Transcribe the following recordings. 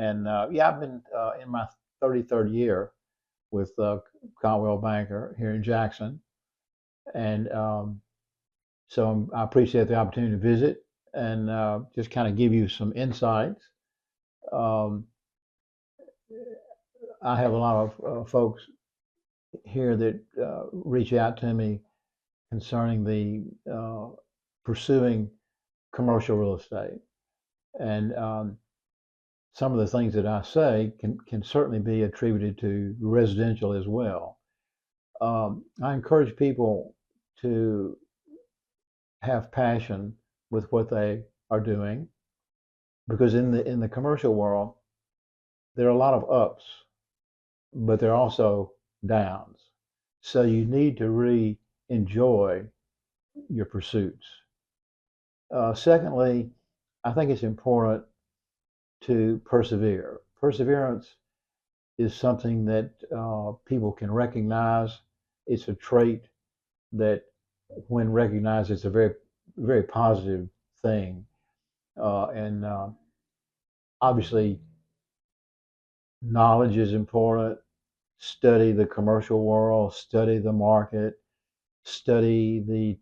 And yeah, I've been in my 33rd year with Coldwell Banker here in Jackson, and I appreciate the opportunity to visit and just kind of give you some insights. Um, I have a lot of folks here that reach out to me concerning the pursuing commercial real estate, and some of the things that I say can certainly be attributed to residential as well. I encourage people to have passion with what they are doing because in the commercial world there are a lot of ups, but there are also downs. So you need to really enjoy your pursuits. Secondly, I think it's important to persevere. Perseverance is something that people can recognize. It's a trait that, when recognized, it's a very, very positive thing. And obviously, knowledge is important. Study the commercial world, study the market, study the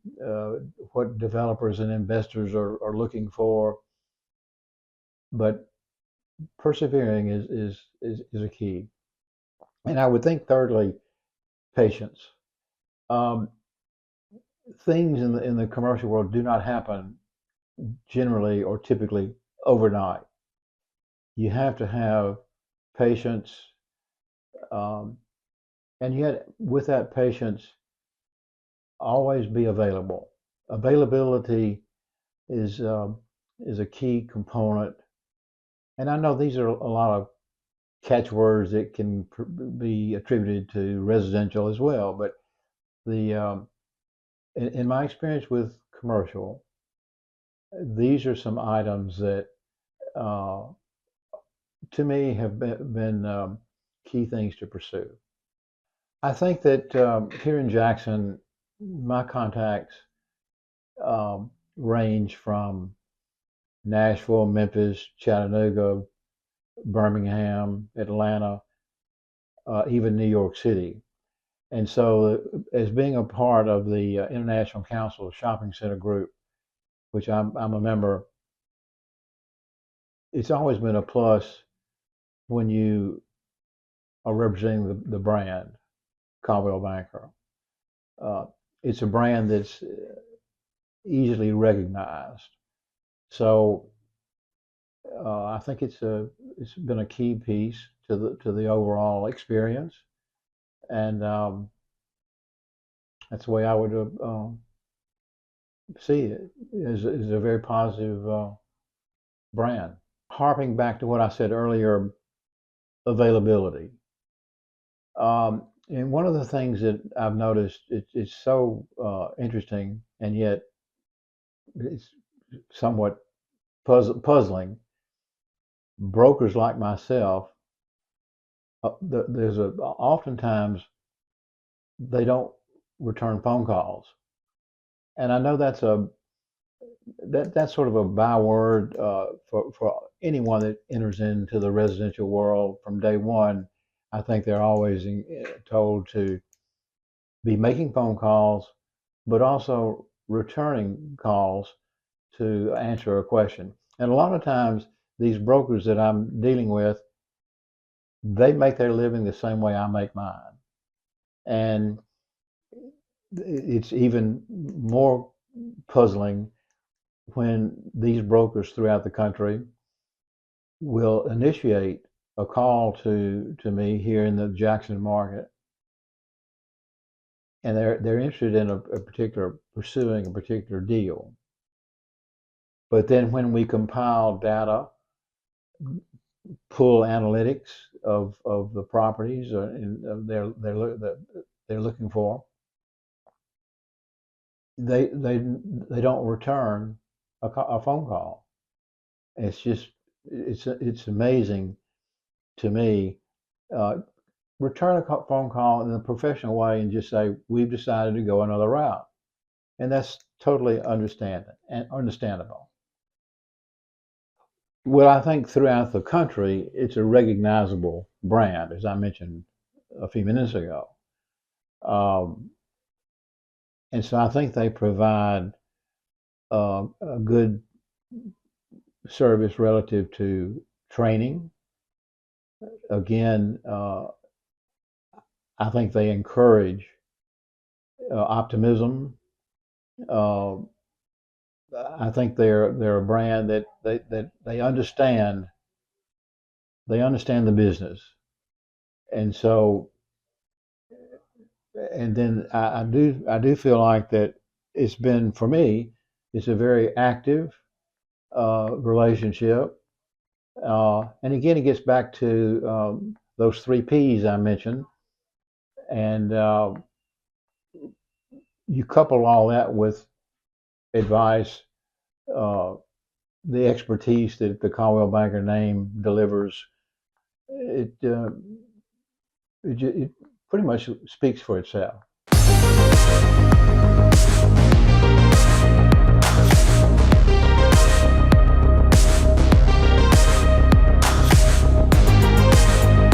what developers and investors are looking for. But persevering is a key. And I would think, thirdly, patience. Um, Things in the commercial world do not happen generally or typically overnight. You have to have patience, um, and yet with that patience, always be available. Availability is a key component, and I know these are a lot of catchwords that can be attributed to residential as well. But the in my experience with commercial, these are some items that uh, to me have been key things to pursue. I think that here in Jackson, my contacts range from Nashville, Memphis, Chattanooga, Birmingham, Atlanta, even New York City. And so, as being a part of the International Council of Shopping Center Group, which I'm a member, it's always been a plus when you are representing the brand, Coldwell Banker. Uh, it's a brand that's easily recognized. So I think it's been a key piece to the overall experience, and that's the way I would see it. Is a very positive brand. Harping back to what I said earlier, availability. And one of the things that I've noticed, it's so interesting, and yet it's somewhat puzzling. Brokers like myself, oftentimes they don't return phone calls, and I know that's sort of a byword for anyone that enters into the residential world from day one. I think they're always told to be making phone calls, but also returning calls to answer a question. And a lot of times, these brokers that I'm dealing with, they make their living the same way I make mine. And it's even more puzzling when these brokers throughout the country will initiate a call to me here in the Jackson market, and they're interested in a particular pursuing a particular deal. But then when we compile data, pull analytics of the properties they're looking for, they don't return a phone call. It's just it's amazing to me. Uh, Return a phone call in a professional way and just say we've decided to go another route, and that's totally understandable. Well, I think throughout the country, it's a recognizable brand, as I mentioned a few minutes ago. Um, and so I think they provide a good service relative to training. Again, I think they encourage optimism. Uh, I think they're a brand that they understand the business, and so and then I do feel like that it's been for me it's a very active relationship, and again it gets back to those three P's I mentioned, and you couple all that with advice, uh, the expertise that the Coldwell Banker name delivers. It it pretty much speaks for itself.